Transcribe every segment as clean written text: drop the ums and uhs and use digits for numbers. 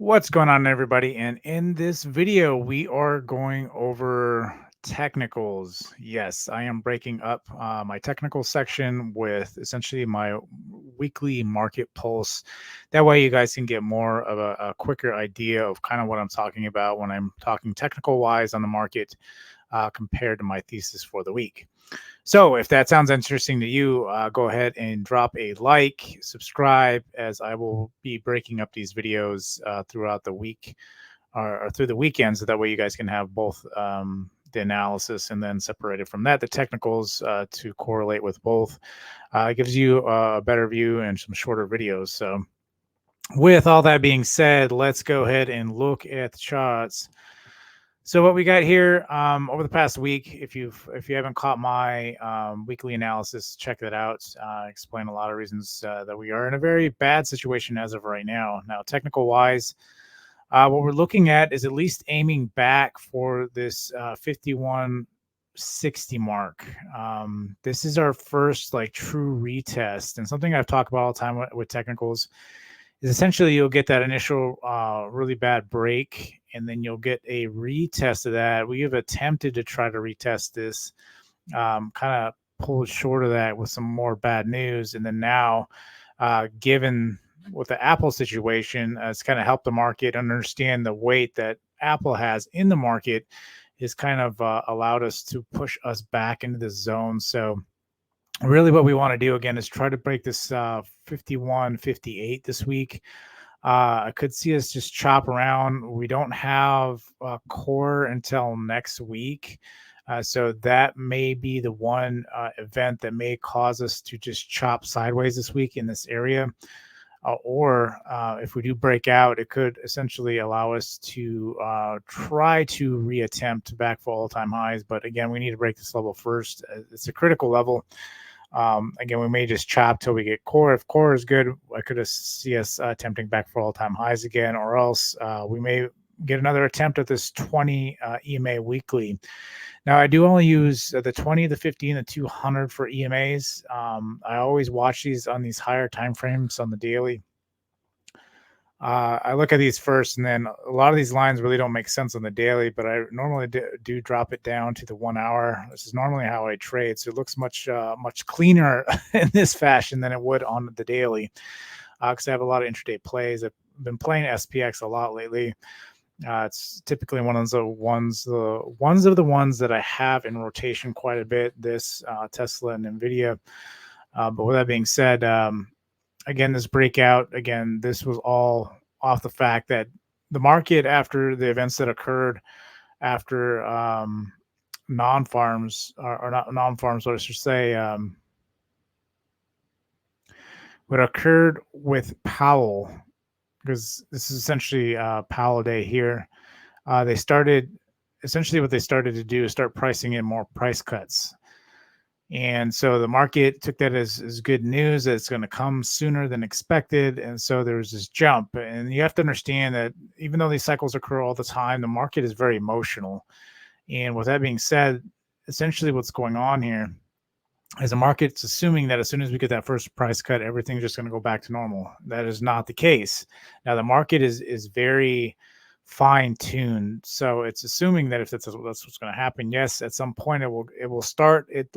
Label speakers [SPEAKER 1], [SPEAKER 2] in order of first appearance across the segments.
[SPEAKER 1] What's going on, everybody? And in this video, we are going over technicals. Yes, I am breaking up my technical section with essentially my weekly market pulse. That way, you guys can get more of a quicker idea of kind of what I'm talking about when I'm talking technical wise on the market compared to my thesis for the week. So if that sounds interesting to you, go ahead and drop a like, subscribe, as I will be breaking up these videos throughout the week or through the weekend. So that way you guys can have both the analysis and then separated from that, the technicals to correlate with both. It gives you a better view and some shorter videos. So with all that being said, let's go ahead and look at the charts. So what we got here over the past week, if you haven't caught my weekly analysis, check that out. Explain a lot of reasons that we are in a very bad situation as of right now. Now, technical wise, what we're looking at is at least aiming back for this 5160 mark. This is our first like true retest, and something I've talked about all the time with technicals is essentially you'll get that initial really bad break, and then you'll get a retest of that. We have attempted to try to retest this, kind of pulled short of that with some more bad news, and then now, given with the Apple situation, it's kind of helped the market understand the weight that Apple has in the market, is kind of allowed us to push us back into this zone. So really what we want to do again is try to break this 51.58 this week. I could see us just chop around. We don't have a core until next week. So that may be the one event that may cause us to just chop sideways this week in this area. Or if we do break out, it could essentially allow us to try to reattempt back for all-time highs. But again, we need to break this level first. It's a critical level. Again, we may just chop till we get core. If core is good, I could see us attempting back for all-time highs again, or else we may get another attempt at this 20 EMA weekly. Now, I do only use the 20, the 50, and the 200 for EMAs. I always watch these on these higher time frames on the daily. I look at these first, and then a lot of these lines really don't make sense on the daily, but I normally do drop it down to the 1 hour. This is normally how I trade, so it looks much cleaner in this fashion than it would on the daily, because I have a lot of intraday plays. I've been playing SPX a lot lately. It's typically one of the ones that I have in rotation quite a bit. This Tesla and Nvidia. But with that being said, again, this breakout, this was all off the fact that the market, after the events that occurred after non-farms, or not non-farms, let's just say, what occurred with Powell, because this is essentially Powell day here. They started, essentially what they started to do is start pricing in more price cuts. And so the market took that as good news that it's going to come sooner than expected. And so there was this jump. And you have to understand that even though these cycles occur all the time, the market is very emotional. And with that being said, essentially what's going on here is the market's assuming that as soon as we get that first price cut, everything's just going to go back to normal. That is not the case. Now, the market is very fine-tuned, so it's assuming that if that's what's going to happen, yes, at some point it will start. It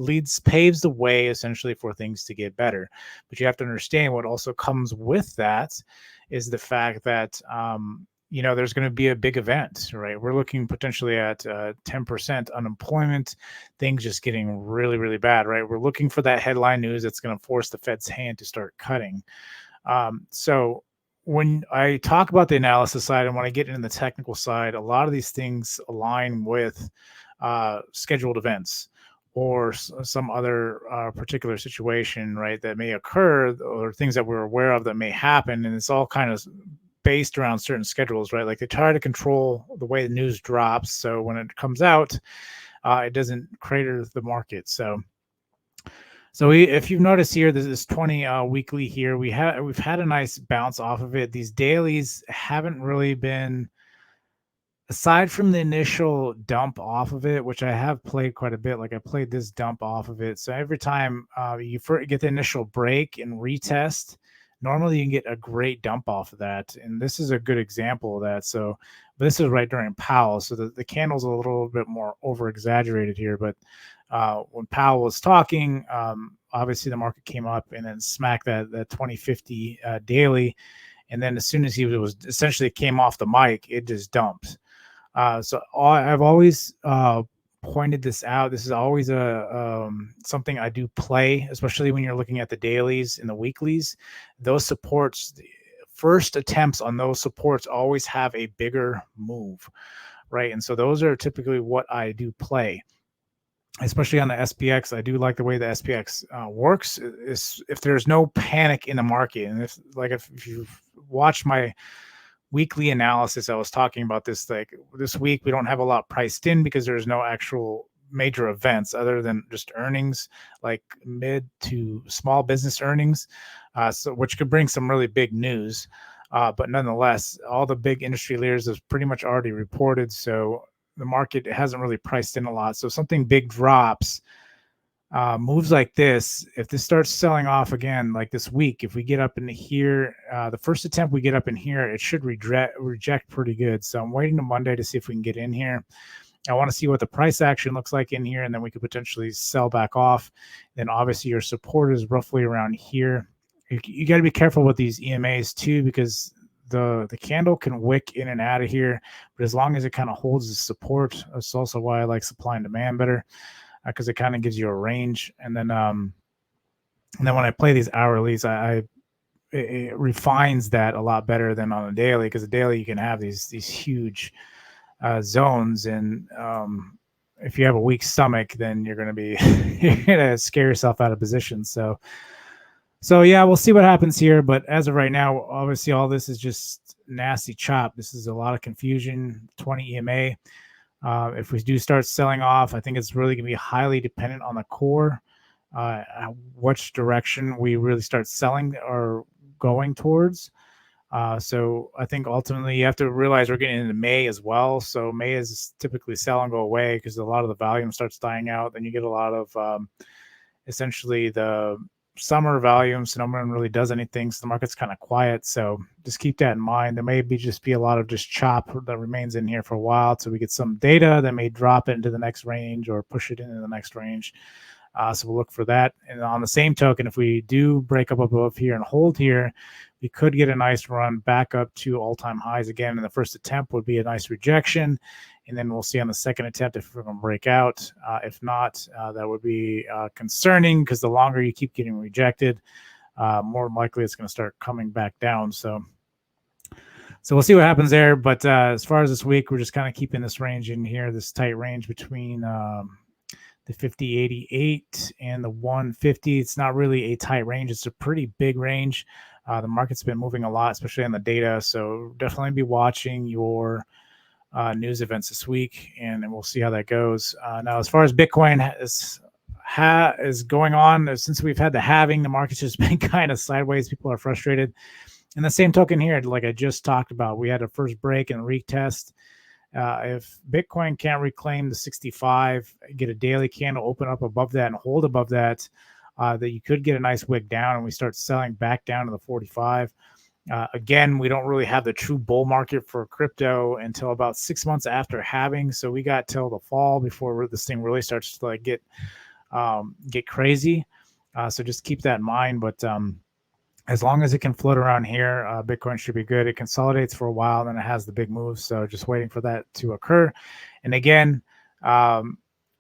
[SPEAKER 1] paves the way essentially for things to get better. But you have to understand what also comes with that is the fact that there's going to be a big event, right? We're looking potentially at 10% unemployment, things just getting really, really bad, right? We're looking for that headline news that's going to force the Fed's hand to start cutting. So when I talk about the analysis side and when I get into the technical side, a lot of these things align with scheduled events or some other particular situation, right, that may occur, or things that we're aware of that may happen. And it's all kind of based around certain schedules, right? Like they try to control the way the news drops, so when it comes out, it doesn't crater the market. So if you've noticed here, this is 20 weekly here. We've had a nice bounce off of it. These dailies haven't really been, aside from the initial dump off of it, which I have played quite a bit. Like I played this dump off of it. So every time you get the initial break and retest, normally you can get a great dump off of that. And this is a good example of that. So, but this is right during Powell. So the candle's a little bit more over exaggerated here. But when Powell was talking, obviously the market came up and then smacked that 2050 daily. And then as soon as he was essentially came off the mic, it just dumped. I've always pointed this out. This is always a something I do play, especially when you're looking at the dailies and the weeklies. Those supports, the first attempts on those supports always have a bigger move, right? And so those are typically what I do play, especially on the SPX. I do like the way the SPX works. Is if there's no panic in the market, and if you watch my weekly analysis, I was talking about this, like this week we don't have a lot priced in because there's no actual major events other than just earnings, like mid to small business earnings, so which could bring some really big news, but nonetheless all the big industry leaders have pretty much already reported, so the market hasn't really priced in a lot. So if something big drops, moves like this, if this starts selling off again, like this week, if we get up in here, the first attempt we get up in here, it should reject pretty good. So I'm waiting to Monday to see if we can get in here. I want to see what the price action looks like in here, and then we could potentially sell back off. Then obviously your support is roughly around here. You got to be careful with these EMAs too, because the candle can wick in and out of here, but as long as it kind of holds the support, that's also why I like supply and demand better, because it kind of gives you a range. And then when I play these hourlies, it refines that a lot better than on a daily, because a daily you can have these huge zones, and if you have a weak stomach, then you're going to be you're going to scare yourself out of position. So yeah, we'll see what happens here. But as of right now, obviously all this is just nasty chop. This is a lot of confusion. 20 EMA. If we do start selling off, I think it's really going to be highly dependent on the core, which direction we really start selling or going towards. So I think ultimately you have to realize we're getting into May as well. So May is typically sell and go away because a lot of the volume starts dying out. Then you get a lot of essentially the summer volume, so no one really does anything, so the market's kind of quiet. So just keep that in mind. There may just be a lot of just chop that remains in here for a while till we get some data that may drop it into the next range or push it into the next range. So we'll look for that. And on the same token, if we do break up above here and hold here, we could get a nice run back up to all-time highs again. And the first attempt would be a nice rejection, and then we'll see on the second attempt if we're going to break out. If not, that would be concerning, because the longer you keep getting rejected, more likely it's going to start coming back down. So we'll see what happens there. But as far as this week, we're just kind of keeping this range in here, this tight range between the 50.88 and the 150. It's not really a tight range. It's a pretty big range. The market's been moving a lot, especially on the data. So definitely be watching your news events this week, and we'll see how that goes. Now, as far as Bitcoin is going on, since we've had the halving, the market's just been kind of sideways. People are frustrated. And the same token here, like I just talked about, we had a first break and retest. If Bitcoin can't reclaim the 65, get a daily candle, open up above that and hold above that, that you could get a nice wick down, and we start selling back down to the 45. Again, we don't really have the true bull market for crypto until about 6 months after halving. So we got till the fall before this thing really starts to like get crazy. So just keep that in mind. But as long as it can float around here, Bitcoin should be good. It consolidates for a while, and then it has the big move. So just waiting for that to occur. And again,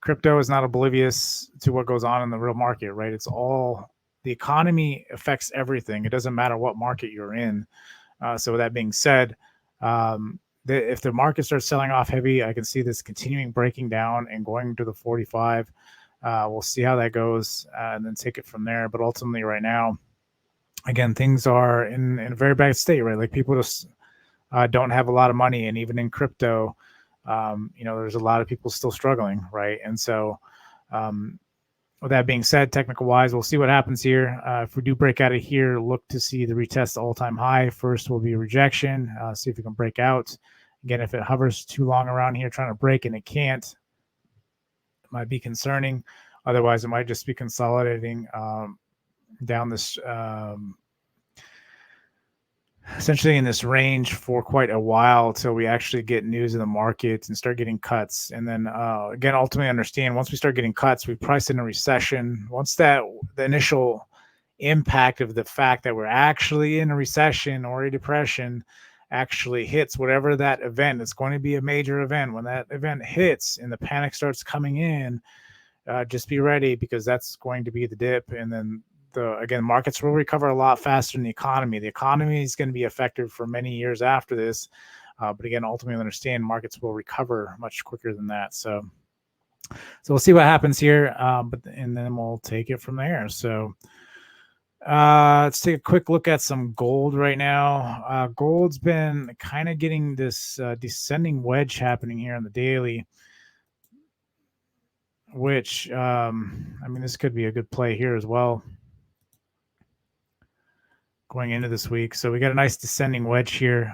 [SPEAKER 1] crypto is not oblivious to what goes on in the real market, right? It's all, the economy affects everything. It doesn't matter what market you're in. So with that being said, if the market starts selling off heavy, I can see this continuing breaking down and going to the 45. We'll see how that goes, and then take it from there. But ultimately right now, again, things are in a very bad state, right? Like people just don't have a lot of money. And even in crypto, there's a lot of people still struggling, right? And so with that being said, technical wise, we'll see what happens here. If we do break out of here, look to see the retest all-time high. First will be a rejection. See if we can break out. Again, if it hovers too long around here trying to break and it can't, it might be concerning. Otherwise, it might just be consolidating down this essentially in this range for quite a while till we actually get news in the markets and start getting cuts. And then again, ultimately understand once we start getting cuts, we price in a recession. Once that the initial impact of the fact that we're actually in a recession or a depression actually hits, whatever that event, it's going to be a major event. When that event hits and the panic starts coming in, just be ready, because that's going to be the dip. And then again, markets will recover a lot faster than the economy. The economy is going to be affected for many years after this. But again, ultimately understand markets will recover much quicker than that. So we'll see what happens here. And then we'll take it from there. So let's take a quick look at some gold right now. Gold's been kind of getting this descending wedge happening here on the daily, which, I mean, this could be a good play here as well going into this week. So we got a nice descending wedge here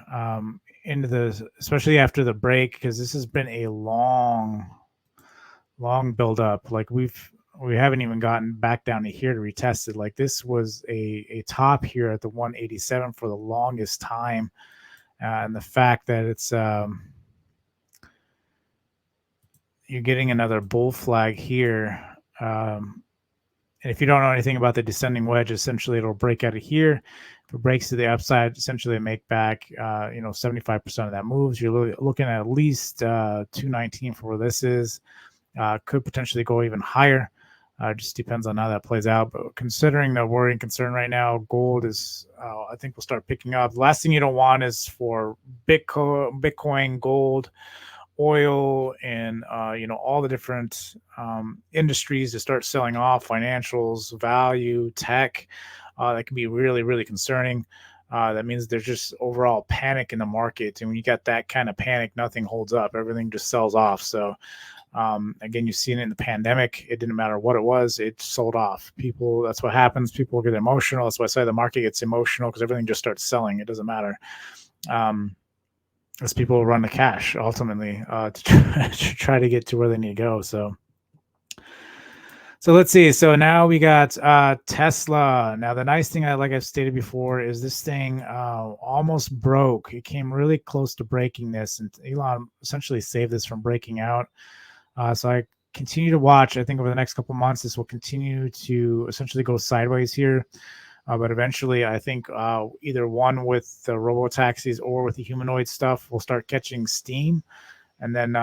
[SPEAKER 1] into especially after the break, because this has been a long build up. Like we haven't even gotten back down to here to retest it. Like this was a top here at the 187 for the longest time. And the fact that it's you're getting another bull flag here. And if you don't know anything about the descending wedge, essentially it'll break out of here. If it breaks to the upside, essentially it make back 75% of that moves. You're looking at least 219 for where this is. Could potentially go even higher. Just depends on how that plays out. But considering the worry and concern right now, gold is, I think, will start picking up. The last thing you don't want is for Bitcoin, gold, oil, and all the different industries to start selling off. Financials, value, tech. That can be really, really concerning. That means there's just overall panic in the market, and when you got that kind of panic, nothing holds up. Everything just sells off. So again, you've seen it in the pandemic. It didn't matter what it was, it sold off. People, that's what happens. People get emotional. That's why I say the market gets emotional, because everything just starts selling. It doesn't matter. As people run the cash ultimately to try to get to where they need to go. So let's see. So now we got Tesla. Now the nice thing, like I've stated before, is this thing almost broke. It came really close to breaking this, and Elon essentially saved this from breaking out. So I continue to watch. I think over the next couple of months, this will continue to essentially go sideways here. But eventually, I think either one with the robo-taxis or with the humanoid stuff will start catching steam. And then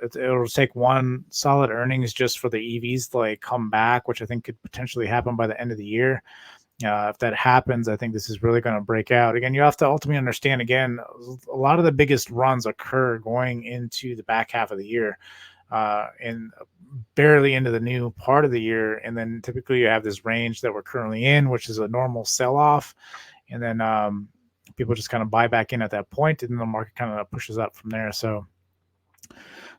[SPEAKER 1] it'll take one solid earnings just for the EVs to like come back, which I think could potentially happen by the end of the year. If that happens, I think this is really going to break out. Again, you have to ultimately understand, again, a lot of the biggest runs occur going into the back half of the year. And barely into the new part of the year. And then typically you have this range that we're currently in, which is a normal sell-off. And then people just kind of buy back in at that point, and then the market kind of pushes up from there. So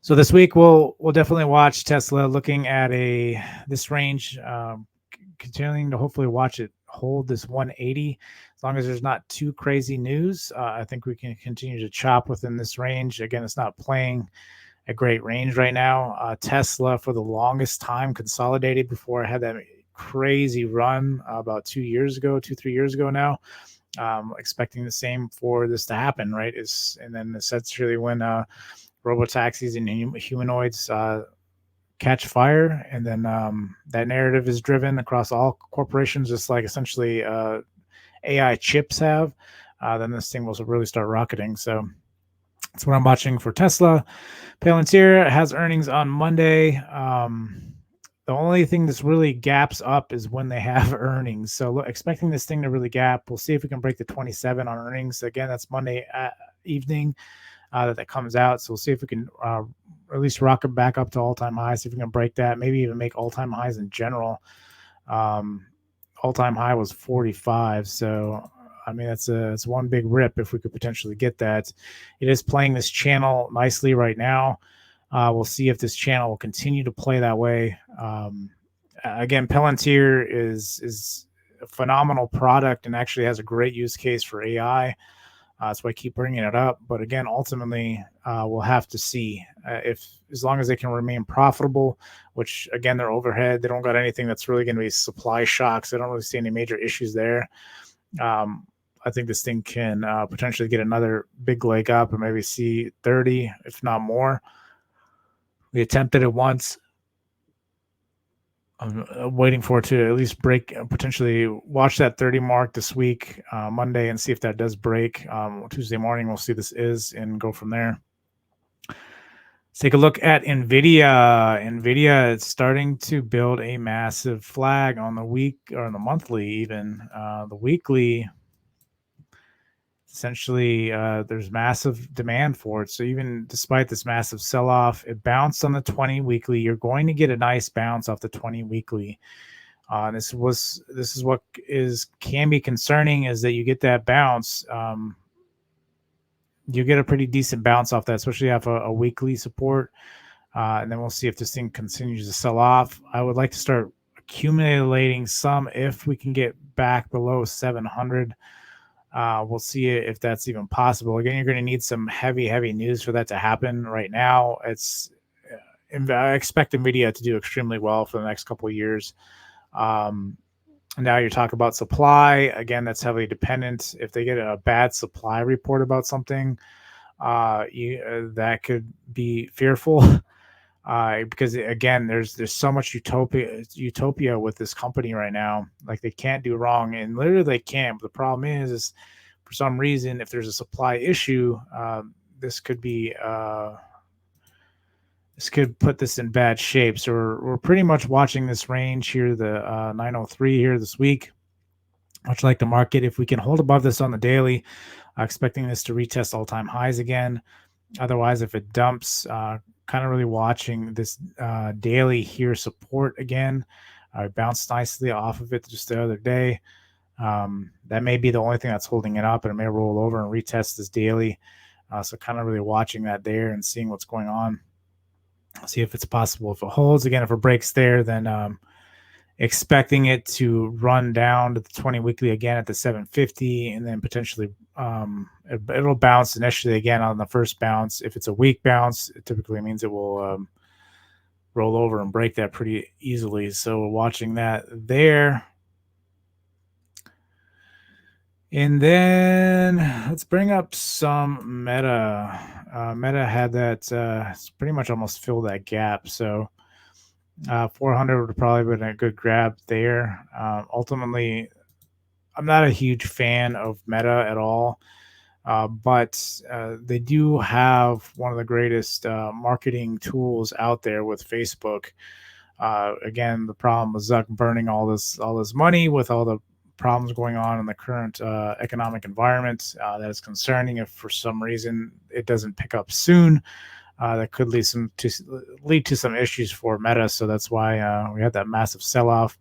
[SPEAKER 1] this week we'll definitely watch Tesla, looking at this range, continuing to hopefully watch it hold this 180. As long as there's not too crazy news, I think we can continue to chop within this range. Again, it's not playing a great range right now. Tesla for the longest time consolidated before I had that crazy run about 3 years ago now. Expecting the same for this to happen, right? And then essentially when robotaxis and humanoids catch fire, and then that narrative is driven across all corporations, just like essentially AI chips have, then this thing will really start rocketing. So that's what I'm watching for Tesla. Palantir has earnings on Monday. The only thing that's really gaps up is when they have earnings. So expecting this thing to really gap. We'll see if we can break the 27 on earnings. Again, that's Monday evening that comes out. So we'll see if we can at least rock it back up to all-time highs. See if we can break that. Maybe even make all-time highs in general. All-time high was 45. So I mean, it's one big rip if we could potentially get that. It is playing this channel nicely right now. We'll see if this channel will continue to play that way. Again, Palantir is a phenomenal product and actually has a great use case for AI. That's why I keep bringing it up. But again, ultimately, we'll have to see as long as they can remain profitable, which again, their overhead, they don't got anything that's really going to be supply shocks. I don't really see any major issues there. I think this thing can potentially get another big leg up and maybe see 30, if not more. We attempted it once. I'm waiting for it to at least break, potentially watch that 30 mark this week, Monday, and see if that does break. Tuesday morning, we'll see this is and go from there. Let's take a look at NVIDIA. NVIDIA is starting to build a massive flag on the week or on the monthly, even the weekly. Essentially, there's massive demand for it. So even despite this massive sell-off, it bounced on the 20 weekly. You're going to get a nice bounce off the 20 weekly. This is what can be concerning, is that you get that bounce. You get a pretty decent bounce off that, especially off a weekly support. And then we'll see if this thing continues to sell off. I would like to start accumulating some if we can get back below 700. We'll see if that's even possible. Again, you're going to need some heavy news for that to happen. Right now, I expect NVIDIA to do extremely well for the next couple of years. Now you're talking about supply. Again, that's heavily dependent. If they get a bad supply report about something, that could be fearful. Because again, there's so much utopia with this company right now. Like, they can't do wrong, and literally they can't. But the problem is for some reason, if there's a supply issue, this could put this in bad shape. So we're pretty much watching this range here, the 903 here this week. Much like the market, if we can hold above this on the daily, expecting this to retest all-time highs again. Otherwise, if it dumps, kind of really watching this daily here support again. I bounced nicely off of it just the other day. That may be the only thing that's holding it up, and it may roll over and retest this daily. So kind of really watching that there and seeing what's going on. See if it's possible. If it holds again, if it breaks there, then expecting it to run down to the 20 weekly again at the 750, and then potentially it'll bounce initially again on the first bounce. If it's a weak bounce, it typically means it will roll over and break that pretty easily. So we're watching that there. And then let's bring up some Meta. Meta had that pretty much almost filled that gap. So 400 would have probably been a good grab there. Ultimately, I'm not a huge fan of Meta at all, but they do have one of the greatest marketing tools out there with Facebook. Again, the problem was Zuck burning all this money with all the problems going on in the current economic environment. That is concerning. If for some reason it doesn't pick up soon, that could lead to some issues for Meta. So that's why we had that massive sell-off.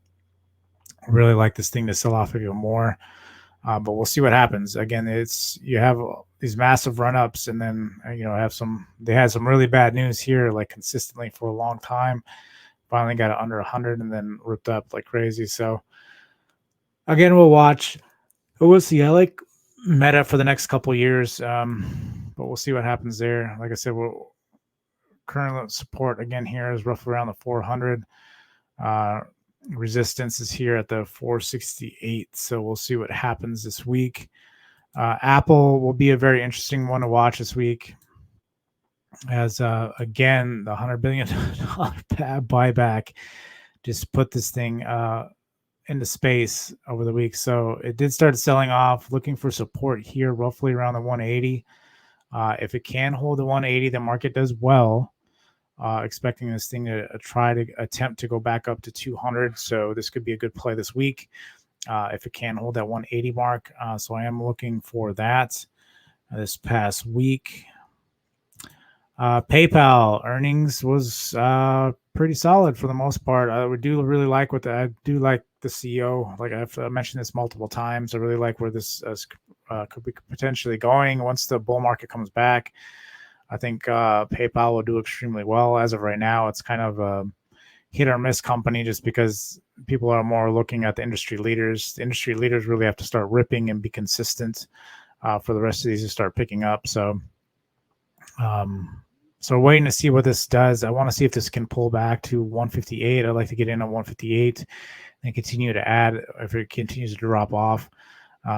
[SPEAKER 1] I really like this thing to sell off even more, but we'll see what happens. Again, you have these massive run-ups, and then they had some really bad news here, like consistently for a long time. Finally got it under 100 and then ripped up like crazy. So again, we'll watch. But we'll see. I like Meta for the next couple of years, but we'll see what happens there. Like I said, current support again here is roughly around the 400. Resistance is here at the 468. So we'll see what happens this week. Apple will be a very interesting one to watch this week, as again, the $100 billion buyback just put this thing into space over the week. So it did start selling off, looking for support here roughly around the 180. If it can hold the 180, the market does well. Expecting this thing to attempt to go back up to 200. So this could be a good play this week if it can hold that 180 mark. So I am looking for that this past week. PayPal earnings was pretty solid for the most part. I do really like I do like the CEO. Like I've mentioned this multiple times. I really like where this could be potentially going once the bull market comes back. I think PayPal will do extremely well. As of right now, it's kind of a hit or miss company just because people are more looking at the industry leaders. The industry leaders really have to start ripping and be consistent for the rest of these to start picking up. So we're waiting to see what this does. I want to see if this can pull back to 158. I'd like to get in at 158 and continue to add if it continues to drop off.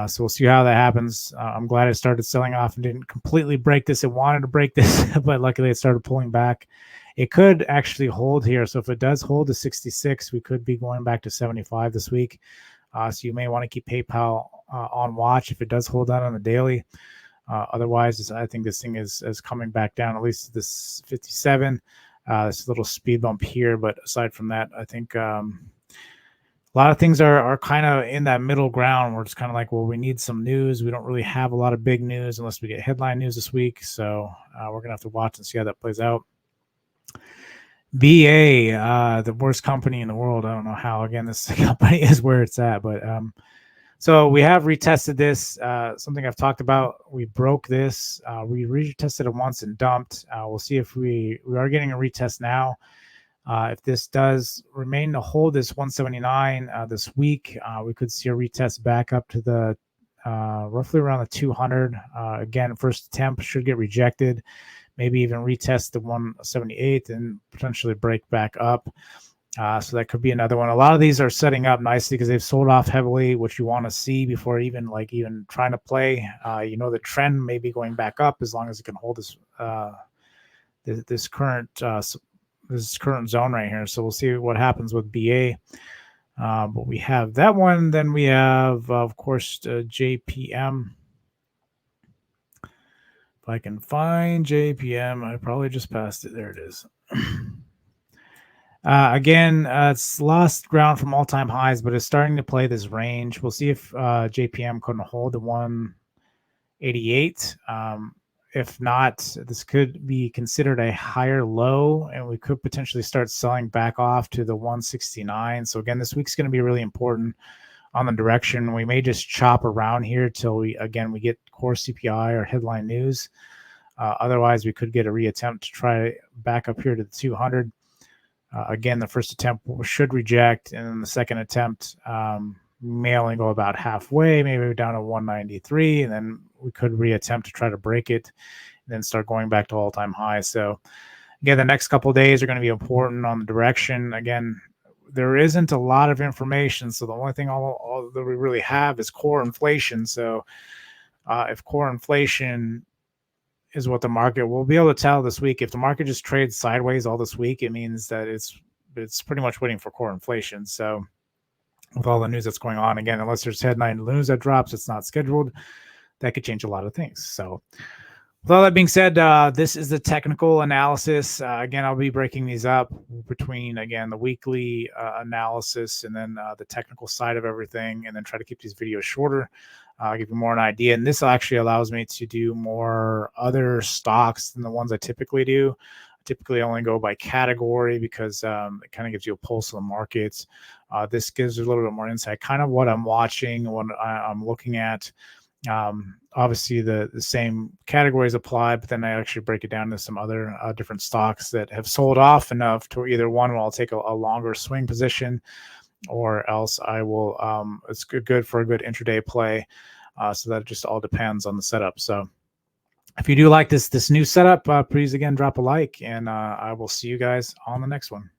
[SPEAKER 1] So we'll see how that happens. I'm glad it started selling off and didn't completely break this. It wanted to break this, but luckily it started pulling back. It could actually hold here. So if it does hold to 66, we could be going back to 75 this week. So you may want to keep PayPal on watch if it does hold out on the daily. Otherwise, I think this thing is coming back down, at least this 57. This little speed bump here. But aside from that, I think a lot of things are kind of in that middle ground. We're just kind of like, well, we need some news. We don't really have a lot of big news unless we get headline news this week. So we're going to have to watch and see how that plays out. BA, the worst company in the world. I don't know how, again, this company is where it's at, but so we have retested this, something I've talked about. We broke this. We retested it once and dumped. We'll see if we are getting a retest now. If this does remain to hold this 179 this week, we could see a retest back up to the roughly around the 200. Again, first attempt should get rejected. Maybe even retest the 178 and potentially break back up. So that could be another one. A lot of these are setting up nicely because they've sold off heavily, which you want to see before even trying to play. The trend may be going back up as long as it can hold this current zone right here. So we'll see what happens with BA. But we have that one. Then we have, of course, JPM. If I can find JPM, I probably just passed it. There it is. Again, it's lost ground from all-time highs, but it's starting to play this range. We'll see if JPM couldn't hold the 188. If not, this could be considered a higher low, and we could potentially start selling back off to the 169. So again, this week's going to be really important on the direction. We may just chop around here till we get core CPI or headline news. Otherwise, we could get a reattempt to try back up here to the 200. Again, the first attempt should reject, and then the second attempt may only go about halfway, maybe down to 193, and then we could reattempt to try to break it, and then start going back to all-time highs. So again, the next couple of days are going to be important on the direction. Again, there isn't a lot of information, so the only thing all that we really have is core inflation. So if core inflation is what the market will be able to tell this week. If the market just trades sideways all this week, it means that it's pretty much waiting for core inflation. So with all the news that's going on, again, unless there's headline news that drops, it's not scheduled, that could change a lot of things. So with all that being said, this is the technical analysis. Again, I'll be breaking these up between, again, the weekly analysis and then the technical side of everything, and then try to keep these videos shorter. Give you more an idea. And this actually allows me to do more other stocks than the ones I typically do. I typically only go by category because it kind of gives you a pulse of the markets. This gives you a little bit more insight, kind of what I'm watching, what I'm looking at. Obviously, the same categories apply, but then I actually break it down to some other different stocks that have sold off enough to either one, I'll take a longer swing position, or else I will, it's good for a good intraday play. So that just all depends on the setup. So if you do like this new setup, please, again, drop a like, and I will see you guys on the next one.